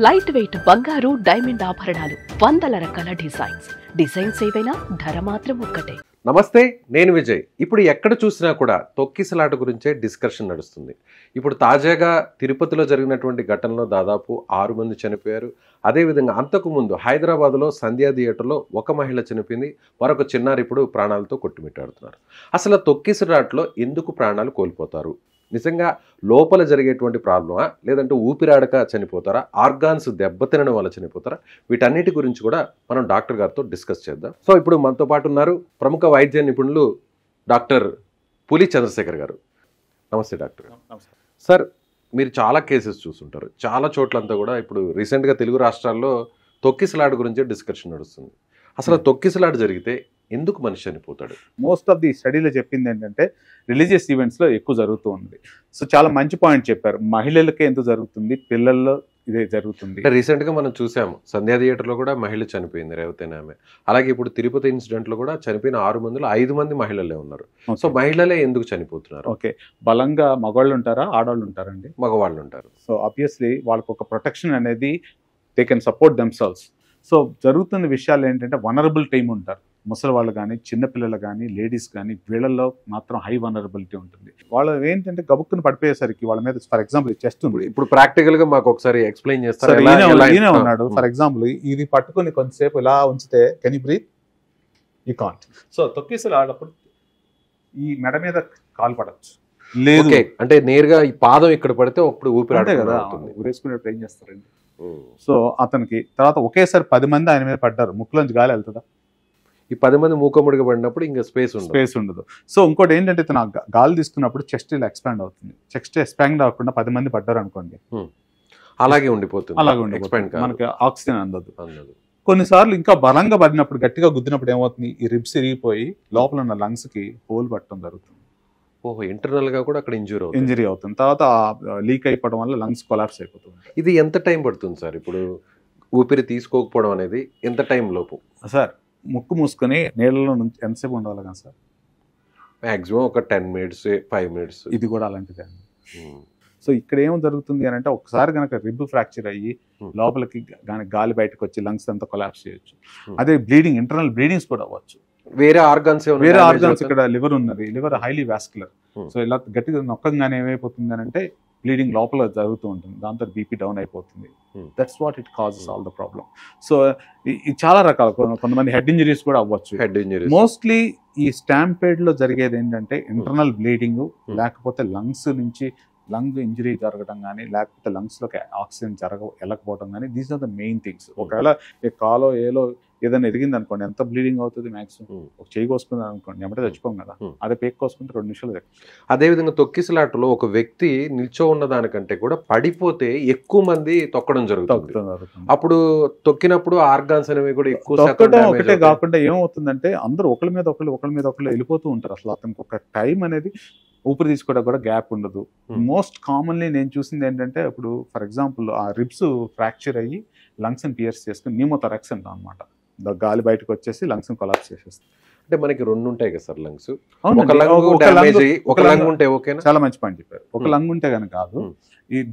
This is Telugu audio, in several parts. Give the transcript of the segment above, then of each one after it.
లైట్ వెయిట్ బంగారు డైమండ్ ఆభరణాలు, వందల రకాల డిజైన్స్ ఏవైనా ధర మాత్రం ఒక్కటే. నమస్తే, నేను విజయ్. ఇప్పుడు ఎక్కడ చూసినా కూడా తొక్కిసలాట గురించే డిస్కషన్ నడుస్తుంది. ఇప్పుడు తాజాగా తిరుపతిలో జరిగినటువంటి ఘటనలో దాదాపు 6 మంది చనిపోయారు. అదేవిధంగా అంతకుముందు హైదరాబాద్లో సంధ్యా థియేటర్లో ఒక మహిళ చనిపోయింది, మరొక చిన్నారి ఇప్పుడు ప్రాణాలతో కొట్టుమిట్టాడుతున్నారు. అసలు తొక్కిసలాటలో ఎందుకు ప్రాణాలు కోల్పోతారు? నిజంగా లోపల జరిగేటువంటి ప్రాబ్లమా, లేదంటే ఊపిరాడక చనిపోతారా, ఆర్గాన్స్ దెబ్బతినడం వల్ల చనిపోతారా? వీటన్నిటి గురించి కూడా మనం డాక్టర్ గారితో డిస్కస్ చేద్దాం. సో ఇప్పుడు మనతో పాటు ఉన్నారు ప్రముఖ వైద్య నిపుణులు డాక్టర్ పులి చంద్రశేఖర్ గారు. నమస్తే డాక్టర్. సార్, మీరు చాలా కేసెస్ చూస్తుంటారు, చాలా చోట్లంతా కూడా ఇప్పుడు రీసెంట్గా తెలుగు రాష్ట్రాల్లో తొక్కిసలాట గురించే డిస్కషన్ నడుస్తుంది. అసలు తొక్కిసలాట జరిగితే ఎందుకు మనిషి చనిపోతాడు? మోస్ట్ ఆఫ్ ది స్టడీలో చెప్పింది ఏంటంటే రిలీజియస్ ఈవెంట్స్లో ఎక్కువ జరుగుతూ ఉంది. సో చాలా మంచి పాయింట్ చెప్పారు. మహిళలకే ఎందుకు జరుగుతుంది, పిల్లల్లో ఇదే జరుగుతుంది. రీసెంట్గా మనం చూసాము, సంధ్యా థియేటర్లో కూడా మహిళ చనిపోయింది, రేవతి ఆమె. అలాగే ఇప్పుడు తిరుపతి ఇన్సిడెంట్లో కూడా చనిపోయిన 6 మందిలో 5 మంది మహిళలే ఉన్నారు. సో మహిళలే ఎందుకు చనిపోతున్నారు? ఓకే, బలంగా మగవాళ్ళు ఉంటారా, ఆడవాళ్ళు ఉంటారండి? మగవాళ్ళు ఉంటారు. సో ఆబ్వియస్లీ వాళ్ళకు ఒక ప్రొటెక్షన్ అనేది they can support themselves. So జరుగుతున్న విషయాలు ఏంటంటే వనరబుల్ టైం ఉంటారు. ముసలి వాళ్ళు కానీ, చిన్నపిల్లలు కానీ, లేడీస్ కానీ, వీళ్ళల్లో మాత్రం హై వనరబిలిటీ ఉంటుంది. వాళ్ళు ఏంటంటే గబుక్కుని పడిపోయేసరికి వాళ్ళ మీద ఫర్ ఎగ్జాంపుల్ చెస్ట్ ఉంది. ఇప్పుడు ప్రాక్టికల్ గా మాకు ఒకసారి ఎక్స్ప్లెయిన్ చేస్తారు. ఈయన ఉన్నాడు ఫర్ ఎగ్జాంపుల్, ఇది పట్టుకుని కొంతసేపు ఇలా ఉంచితే can you breathe? You can't. So తొక్కిసలు ఆడప్పుడు ఈ మెడ మీద కాలు పడవచ్చు. లేదు అంటే నేరుగా ఈ పాదం ఇక్కడ పడితే అప్పుడు ఊపిరి కదా, ఊరేసుకునేప్పుడు ఏం చేస్తారండి? సో అతనికి తర్వాత ఒకేసారి 10 మంది ఆయన మీద పడ్డారు, ముక్కులోంచి గాలి వెళ్తుందా? ఈ 10 మంది మూకముడిగా పడినప్పుడు ఇంకా స్పేస్ ఉండదు. సో ఇంకోటి ఏంటంటే ఇతను గాలి తీసుకున్నప్పుడు చెస్ట్ ఇలా ఎక్స్పాండ్ అవుతుంది. చెస్ట్ ఎక్స్పాండ్ అవ్వకుండా 10 మంది పడ్డారు అనుకోండి, అలాగే ఉండిపోతుంది. మనకి ఆక్సిజన్ అందదు. కొన్నిసార్లు ఇంకా బలంగా పడినప్పుడు, గట్టిగా గుద్దినప్పుడు ఏమవుతుంది, ఈ రిబ్స్ ఇరిగిపోయి లోపల ఉన్న లంగ్స్ కి హోల్ పట్టడం జరుగుతుంది. ఓహో, ఇంటర్నల్ గా కూడా అక్కడ ఇంజరీ అవుతుంది. తర్వాత లీక్ అయిపోవడం వల్ల లంగ్స్ కొలాప్స్ అయిపోతుంది. ఇది ఎంత టైం పడుతుంది సార్? ఇప్పుడు ఊపిరి తీసుకోకపోవడం అనేది ఎంత టైం లోపు? సార్ ముక్కు మూసుకొని నీళ్ళలో నుంచి ఎంతసేపు ఉండాలి కదా సార్? మాక్సిమం ఒక 10 minutes 5 minutes. ఇది కూడా అలాంటిదే. సో ఇక్కడ ఏం జరుగుతుంది అని అంటే, ఒకసారి కనుక రిబ్ ఫ్రాక్చర్ అయ్యి లోపలికి గాలి బయటకు వచ్చి లంగ్స్ అంతా కొలాప్స్ చేయొచ్చు. అదే బ్లీడింగ్, ఇంటర్నల్ బ్లీడింగ్స్ కూడా అవ్వచ్చు. వేరే ఆర్గాన్స్ ఇక్కడ లివర్ ఉన్నది, లివర్ హైలీ వాస్కులర్. సో ఇలా గట్టిగా నొక్కంగానే ఏమైపోతుంది అని అంటే బ్లీడింగ్ లోపల జరుగుతూ ఉంటుంది, దాంతో బీపీ డౌన్ అయిపోతుంది. That's what it causes all the problem. So ఇది చాలా రకాల, కొంతమంది హెడ్ ఇంజరీస్ కూడా అవ్వచ్చు. మోస్ట్లీ ఈ స్టాంపేడ్ లో జరిగేది ఏంటంటే ఇంటర్నల్ బ్లీడింగ్, లేకపోతే లంగ్స్ నుంచి లంగ్ ఇంజరీ జరగడం కానీ, లేకపోతే లంగ్స్ లోకి ఆక్సిజన్ వెళ్ళకపోవడం కానీ, these are the main things. ఒకవేళ కాలో ఏలో ఏదైనా ఎదిగింది అనుకోండి, ఎంత బ్లీడింగ్ అవుతుంది? మాక్సిమం ఒక చేయి కోసుకుంది అనుకోండి, ఎమ్మటే చచ్చిపోం కదా. అదే పేక్ కోసుకుంటే 2 నిమిషాలు. అదేవిధంగా తొక్కిసలాటలో ఒక వ్యక్తి నిల్చో ఉన్న దానికంటే కూడా పడిపోతే ఎక్కువ మంది తొక్కడం జరుగుతుంది. అప్పుడు తొక్కినప్పుడు ఆర్గాన్స్ అనేవి కూడా ఎక్కువ ఒకటే కాకుండా ఏమవుతుందంటే అందరూ ఒకళ్ళ మీద ఒకళ్ళు వెళ్ళిపోతూ ఉంటారు. అసలు అతనికి ఒక టైం అనేది ఊపిరి తీసుకోవడం కూడా గ్యాప్ ఉండదు. మోస్ట్ కామన్లీ నేను చూసింది ఏంటంటే, ఇప్పుడు ఫర్ ఎగ్జాంపుల్ ఆ రిబ్స్ ఫ్రాక్చర్ అయ్యి లంగ్స్ ని పియర్స్ చేసుకుని న్యూమోథొరాక్స్ అంటాం అనమాట. గాలి బయటకు వచ్చేసి లంగ్స్ ని కొలాప్స్ చేసేస్తుంది. అంటే మనకి 2 ఉంటాయి కదా సార్ లంగ్స్? చాలా మంచి పాయింట్ చెప్పారు. ఒక లంగ్ ఉంటే కనుక కాదు,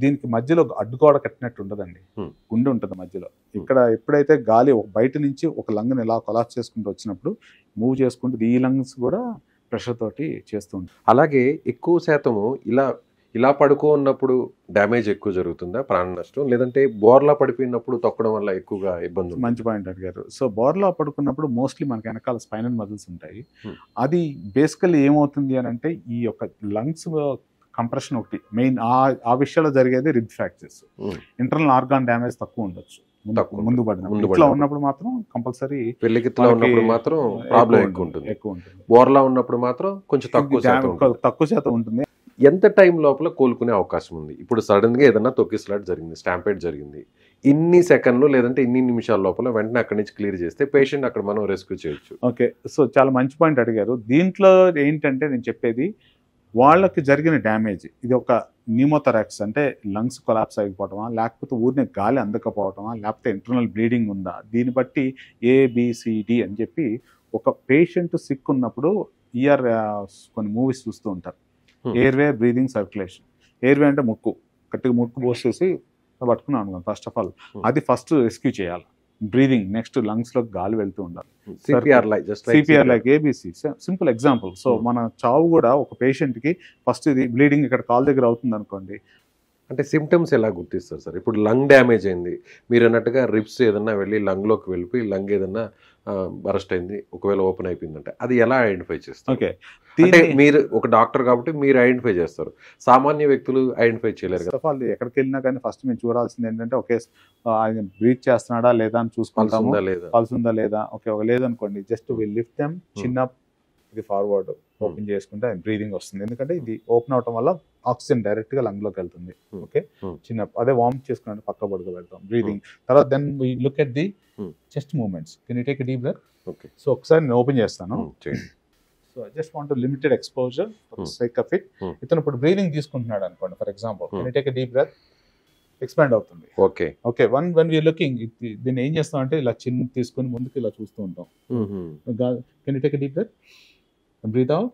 దీనికి మధ్యలో అడ్డుగోడ కట్టినట్టు ఉండదండి, గుండె ఉంటుంది మధ్యలో. ఇక్కడ ఎప్పుడైతే గాలి బయట నుంచి ఒక లంగ్ ని ఇలా కొలాప్స్ చేసుకుంటూ వచ్చినప్పుడు మూవ్ చేసుకుంటూ ఈ లంగ్స్ కూడా ప్రెషర్ తోటి చేస్తూ ఉంటారు. అలాగే ఎక్కువ శాతము ఇలా పడుకో ఉన్నప్పుడు డ్యామేజ్ ఎక్కువ జరుగుతుందా, ప్రాణ నష్టం? లేదంటే బోర్లా పడిపోయినప్పుడు తొక్కడం వల్ల ఎక్కువగా ఇబ్బంది? మంచి పాయింట్ అడిగారు. సో బోర్లా పడుకున్నప్పుడు మోస్ట్లీ మనకి వెనకాల స్పైనల్ మజిల్స్ ఉంటాయి. అది బేసికల్లీ ఏమవుతుంది అని అంటే, ఈ యొక్క లంగ్స్ కంప్రెషన్ ఒకటి మెయిన్. ఆ విషయాల్లో జరిగేది rib fractures. Internal organ damage తక్కువ ఉండొచ్చు ముందు పడిన ఉన్నప్పుడు మాత్రం కంపల్సరీ. పెళ్లికిత్తులో ఉన్నప్పుడు మాత్రం ప్రాబ్లం ఎక్కువ ఉంటుంది. బోర్లా ఉన్నప్పుడు మాత్రం కొంచెం తక్కువ శాతం ఉంటుంది. ఎంత టైం లోపల కోలుకునే అవకాశం ఉంది? ఇప్పుడు సడన్ గా ఏదైనా తొక్కిసలాట జరిగింది, స్టాంపేడ్ జరిగింది, ఇన్ని సెకండ్లు లేదంటే ఇన్ని నిమిషాల లోపల వెంటనే అక్కడి నుంచి క్లియర్ చేస్తే పేషెంట్ అక్కడ మనం రెస్క్యూ చేయొచ్చు. ఓకే, సో చాలా మంచి పాయింట్ అడిగారు. దీంట్లో ఏంటంటే నేను చెప్పేది, వాళ్ళకి జరిగిన డ్యామేజ్ ఇది ఒక న్యూమోథొరాక్స్ అంటే లంగ్స్ కొలాప్స్ అయిపోవటమా, లేకపోతే ఊరినే గాలి అందకపోవటమా, లేకపోతే ఇంటర్నల్ బ్లీడింగ్ ఉందా, దీన్ని బట్టి ABCD అని చెప్పి ఒక పేషెంట్ సిక్ ఉన్నప్పుడు కొన్ని మూవీస్ చూస్తూ ఉంటారు. Airway, breathing, circulation. ఎయిర్వే అంటే ముక్కు, గట్టిగా ముక్కు పోసేసి పట్టుకున్నాం అనుకోండి, ఫస్ట్ ఆఫ్ ఆల్ అది ఫస్ట్ రెస్క్యూ చేయాలి. బ్రీదింగ్, నెక్స్ట్ లంగ్స్ లోకి గాలి వెళ్తూ ఉండాలి. CPR like ABC, simple example. So మన చావు కూడా ఒక పేషెంట్ కి ఫస్ట్ ఇది బ్లీడింగ్ ఇక్కడ కాల్ దగ్గర అవుతుంది అనుకోండి. అంటే సిమ్టమ్స్ ఎలా గుర్తిస్తారు సార్? ఇప్పుడు లంగ్ డ్యామేజ్ అయింది, మీరు అన్నట్టుగా రిప్స్ ఏదన్నా వెళ్ళి లంగ్లోకి వెళ్ళిపోయి లంగ్ ఏదన్నా బరస్ట్ అయింది, ఒకవేళ ఓపెన్ అయిపోయిందంటే అది ఎలా ఐడెంటిఫై చేస్తారు? ఓకే, అంటే మీరు ఒక డాక్టర్ కాబట్టి మీరు ఐడెంటిఫై చేస్తారు, సామాన్య వ్యక్తులు ఐడెంటిఫై చేయలేరు కదా. వాళ్ళు ఎక్కడికి వెళ్ళినా కానీ ఫస్ట్ మేము చూడాల్సింది ఏంటంటే ఓకే ఆయన బ్రీత్ చేస్తున్నాడా లేదా అని చూసుకుంటాము, పల్స్ ఉందా లేదా. ఓకే లేదనుకోండి, జస్ట్ విల్ లిఫ్ట్ దెమ్, చిన్న ఇది ఫార్వర్డ్ ఓపెన్ చేసుకుంటే బ్రీదింగ్ వస్తుంది. ఎందుకంటే ఇది ఓపెన్ అవటం వల్ల ఆక్సిజన్ డైరెక్ట్ గా లంగ్ లోకి వెళ్తుంది. ఓకే, చిన్న అదే వార్మ్ చేసుకున్నట్టు పక్క పడుకోబెడతాం బ్రీదింగ్. తర్వాత then we look at the chest movements. Can you take a deep breath? Okay, so ఒకసారి నేను ఓపెన్ చేస్తాను. So I just want limited exposure for sake of it. ఇతను ఇప్పుడు బ్రీదింగ్ తీసుకుంటున్నాడు అనుకోండి, for example, can you take a deep breath? Expand అవుతుంది. Okay okay, one we looking, దీన్ని ఏం చేస్తాం అంటే ఇలా చిన్న తీసుకొని ముందుకు ఇలా చూస్తూ ఉంటాం. Can you take a deep breath? Breathe out.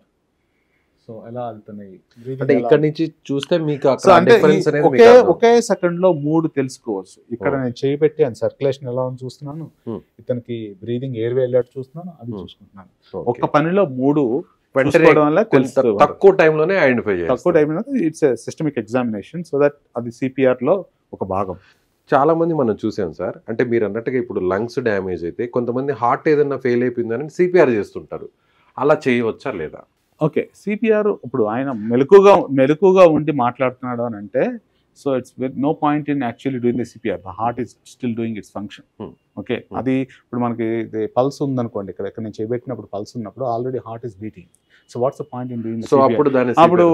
So ఎలా వెళ్తున్నాయి? అంటే ఇక్కడ నుంచి చూస్తే మీకు ఒకే సెకండ్ లో 3 తెలుసుకోవచ్చు. ఇక్కడ నేను చేయి పెట్టి అని సర్క్యులేషన్ ఎలా ఉంది చూస్తున్నాను, ఇతనికి బ్రీదింగ్ ఎయిర్ వే వెళ్ళాడు చూస్తున్నాను, అది చూసుకుంటున్నాను. ఒక్క పనిలో 3 తక్కువ టైంలోనే ఐడెంటిఫై చేయాలి. తక్కువ టైంలో it's systemic examination, so that అది సిపిఆర్ లో ఒక భాగం. చాలా మంది మనం చూసాం సార్, అంటే మీరు అన్నట్టుగా ఇప్పుడు లంగ్స్ డ్యామేజ్ అయితే కొంతమంది హార్ట్ ఏదైనా ఫెయిల్ అయిపోయిందని సిపిఆర్ చేస్తుంటారు, అలా చేయవచ్చా లేదా? ఓకే, సిపిఆర్ ఇప్పుడు ఆయన మెలకుగా ఉండి మాట్లాడుతున్నాడు అని అంటే, so it's no point in actually doing the CPR. The heart is still doing its function. Okay, అది ఇప్పుడు మనకి పల్స్ ఉందనుకోండి, ఇక్కడ నేను చేయబెట్టినప్పుడు పల్స్ ఉన్నప్పుడు already heart is beating. So what's the point in doing? అప్పుడు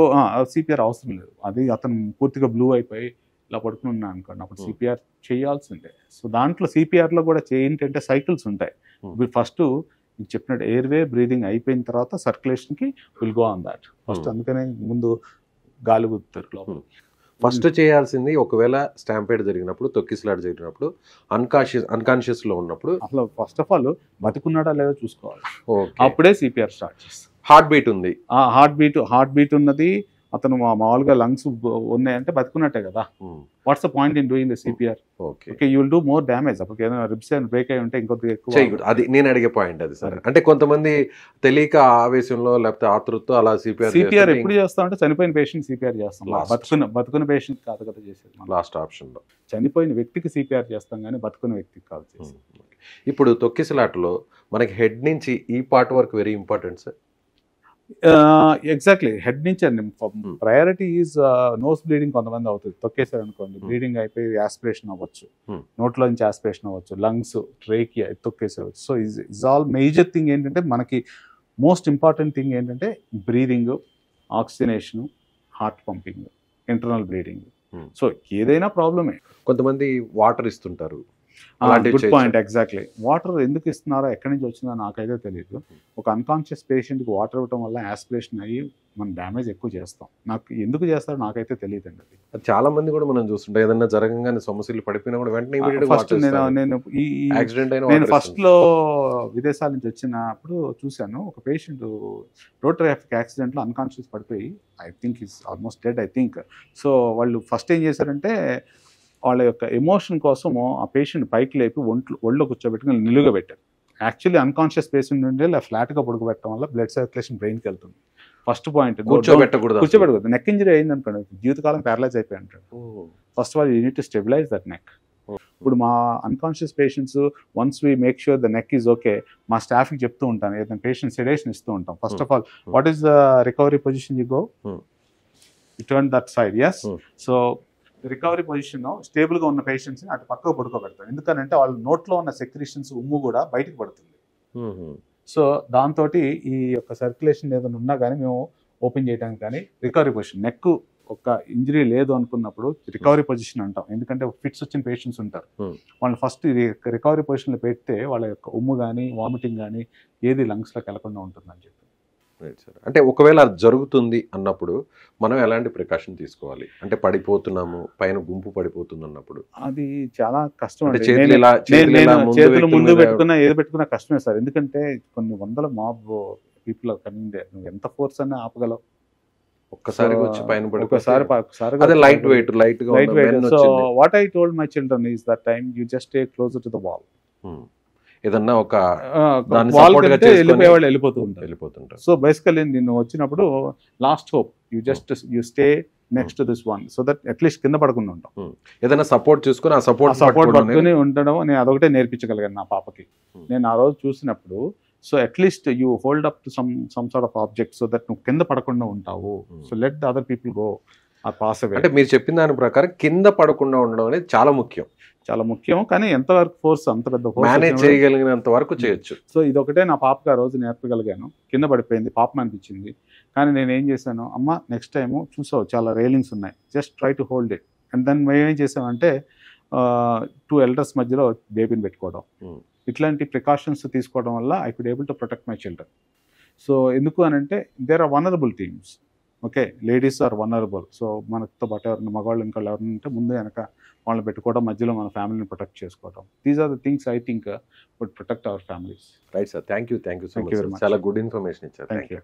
సిపిఆర్ అవసరం లేదు. అది అతను పూర్తిగా బ్లూ అయిపోయి ఇలా పడుకుని ఉన్నా అనుకోండి, అప్పుడు సిపిఆర్ చేయాల్సిందే. సో దాంట్లో సిపిఆర్ లో కూడా ఏంటంటే సైకిల్స్ ఉంటాయి. ఫస్ట్ చెప్పినట్టు ఎయిర్వే బ్రీదింగ్ అయిపోయిన తర్వాత సర్క్యులేషన్ కి will go on that first. అందుకనే ముందు గాలి గుర్తారు లోపల. ఫస్ట్ చేయాల్సింది ఒకవేళ స్టాంపేడ్ జరిగినప్పుడు, తొక్కిసలాట జరిగినప్పుడు, అన్కాన్షియస్ లో ఉన్నప్పుడు అసలు ఫస్ట్ ఆఫ్ ఆల్ బతుకున్నాడా లేదో చూసుకోవాలి. అప్పుడే సిపిఆర్ స్టార్ట్ చేస్తాం. హార్ట్ బీట్ ఉంది, హార్ట్ బీట్ ఉన్నది, అతను మామూలుగా లంగ్స్ ఉన్నాయంటే బతుకున్నట్టే కదా. Watts the point in doing the CPR? Okay, you will do more damage. అప్పుడు ఏదైనా రిబ్స్ బ్రేక్ అయి ఉంటే ఇంకొద్ది ఎక్కువ. అది నేను అడిగే పాయింట్ అది సార్. అంటే కొంతమంది తెలియక ఆవేశంలో లేకపోతే ఆతృతతో అలా సిపిఆర్ ఎప్పుడు చేస్తామంటే చనిపోయిన పేషెంట్ సిపిఆర్ చేస్తాం. బతుకున్న పేషెంట్ కాదు కదా చేసేది. లాస్ట్ ఆప్షన్ లో చనిపోయిన వ్యక్తికి సిపిఆర్ చేస్తాం కానీ బతుకున్న వ్యక్తికి కాదు చేస్తాం. ఇప్పుడు తొక్కిసలాటలో మనకి హెడ్ నుంచి ఈ పార్ట్ వరకు very important sir. Exactly, head నుంచి అండి. ప్రయారిటీ ఈజ్ నోస్ బ్లీడింగ్ కొంతమంది అవుతుంది, తొక్కేసారు అనుకోండి, బ్లీడింగ్ అయిపోయి యాస్పిరేషన్ అవ్వచ్చు, నోట్లో నుంచి యాస్పిరేషన్ అవ్వచ్చు, లంగ్స్ ట్రేకియా తొక్కేసేవచ్చు. So is all major thing ఏంటంటే మనకి మోస్ట్ ఇంపార్టెంట్ థింగ్ ఏంటంటే breathing, oxygenation, heart pumping, internal bleeding. So ఏదైనా ప్రాబ్లమే. కొంతమంది వాటర్ ఇస్తుంటారు. Good point, exactly. వాటర్ ఎందుకు ఇస్తున్నారో ఎక్కడి నుంచి వచ్చిందో నాకైతే తెలియదు. ఒక అన్కాన్షియస్ పేషెంట్కి వాటర్ ఇవ్వడం వల్ల యాస్పిరేషన్ అయ్యి మనం డ్యామేజ్ ఎక్కువ చేస్తాం. నాకు ఎందుకు చేస్తారో నాకైతే తెలియదు అండి. అది చాలా మంది కూడా మనం చూస్తుంటాం, ఏదైనా జరగగానే సమస్యలు పడిపోయినా కూడా వెంటనే నేను ఫస్ట్ లో విదేశాల నుంచి వచ్చినప్పుడు చూశాను, ఒక పేషెంట్ రోడ్ ట్రాఫిక్ యాక్సిడెంట్ లో అన్కాన్షియస్ పడిపోయి I think is almost did I think. So వాళ్ళు ఫస్ట్ ఏం చేశారంటే వాళ్ళ యొక్క ఎమోషన్ కోసము ఆ పేషెంట్ పైకి లేపి ఒళ్ళో కూర్చోబెట్టుకుని నిలుగా పెట్టారు. యాక్చువల్లీ అన్కాన్షియస్ పేషెంట్ నుండి ఫ్లాట్గా పడుకోబెట్టడం వల్ల బ్లడ్ సర్క్యులేషన్ బ్రెయిన్కి వెళ్తుంది. ఫస్ట్ పాయింట్, కూర్చోబెట్టకూడదు. నెక్ ఇంజరీ అయింది అనుకోండి, జీవితకాలం ప్యారలైజ్ అయిపోయి అంటాడు. First of all you need to stabilise that neck. ఇప్పుడు మా unconscious patients once we make sure the neck is okay, మా స్టాఫ్కి చెప్తూ ఉంటాను, ఏదైనా పేషెంట్ సెడేషన్ ఇస్తూ ఉంటాం. First of all what is the recovery position, you go turn that side. Yes, so recovery position stable గా ఉన్న పేషెంట్స్ ని అటు పక్కకు పడుకోబెడతాం. ఎందుకంటే వాళ్ళ నోట్లో ఉన్న సెక్రీషన్స్ ఉమ్ము కూడా బయటకు పడుతుంది. సో దాంతో ఈ యొక్క సర్క్యులేషన్ ఏదైనా ఉన్నా కానీ మేము ఓపెన్ చేయడానికి కానీ రికవరీ పొజిషన్, నెక్ ఒక ఇంజరీ లేదు అనుకున్నప్పుడు రికవరీ పొజిషన్ అంటాం. ఎందుకంటే ఫిట్స్ వచ్చిన పేషెంట్స్ ఉంటారు, వాళ్ళు ఫస్ట్ రికవరీ పొజిషన్లో పెడితే వాళ్ళ యొక్క ఉమ్ము కానీ వామిటింగ్ కానీ ఏది లంగ్స్లోకి వెళ్లకుండా ఉంటుందని చెప్పి. అంటే ఒకవేళ అది జరుగుతుంది అన్నప్పుడు మనం ఎలాంటి ప్రికాషన్ తీసుకోవాలి? అంటే పడిపోతున్నాము, పైన గుంపు పడిపోతుంది అన్నప్పుడు అది చాలా కష్టం. చేతులు ముందు పెట్టుకున్నా ఏది పెట్టుకున్నా కష్టమే సార్. ఎందుకంటే కొన్ని వందల మాబ్ పీపుల్ కమింగ్ దే, నువ్వు ఎంత ఫోర్స్ అన్నా ఆపగలవు. ఒక్కసారిగా వచ్చి పైన ఒకసారి అదే light weight so what I told my children is that time you just stay closer to the wall. ఏదన్నా ఒక వాల్ కంటే వెళ్ళిపోయేవాళ్ళు వెళ్ళిపోతుంటారు. సో బేసికలీ నేను వచ్చినప్పుడు last hope you stay next to this one so that at least కింద పడకుండా ఉంటాం. ఏదైనా సపోర్ట్ చూసుకుని ఆ సపోర్ట్ పట్టుకుని ఉండడం నేను అదొకటే నేర్పించగలిగాను నా పాపకి. నేను ఆ రోజు చూసినప్పుడు so at least you hold up to some sort of object so that నువ్వు కింద పడకుండా ఉంటావు. So let the other people go or pass అవే. అంటే మీరు చెప్పిన దాని ప్రకారం కింద పడకుండా ఉండడం అనేది చాలా ముఖ్యం. కానీ ఎంతవరకు ఫోర్స్ అంత పెద్ద మేనేజ్ చేయగలిగినంత వరకు చేయొచ్చు. సో ఇదొకటే నా పాపకి ఆ రోజు నేర్పగలిగాను. కింద పడిపోయింది, పాపం అనిపించింది. కానీ నేను ఏం చేశాను, అమ్మ నెక్స్ట్ టైము చూసావు చాలా రైలింగ్స్ ఉన్నాయి, just try to hold it. And then మేము ఏం చేసామంటే 2 ఎల్డర్స్ మధ్యలో బేబీని పెట్టుకోవడం, ఇట్లాంటి ప్రికాషన్స్ తీసుకోవడం వల్ల I could able to protect my children. So ఎందుకు అని అంటే there are vulnerable teams. Okay, ladies are vulnerable. So మనతో పాటు ఎవరైనా మగవాళ్ళు ఇంకా ఎవరైనా ఉంటే ముందు వెనక వాళ్ళని పెట్టుకోవడం, మధ్యలో మన ఫ్యామిలీని ప్రొటెక్ట్ చేసుకోవడం. These are the things I think would protect our families. Right sir, thank you so much. చాలా గుడ్ ఇన్ఫర్మేషన్ ఇచ్చారు. Thank you.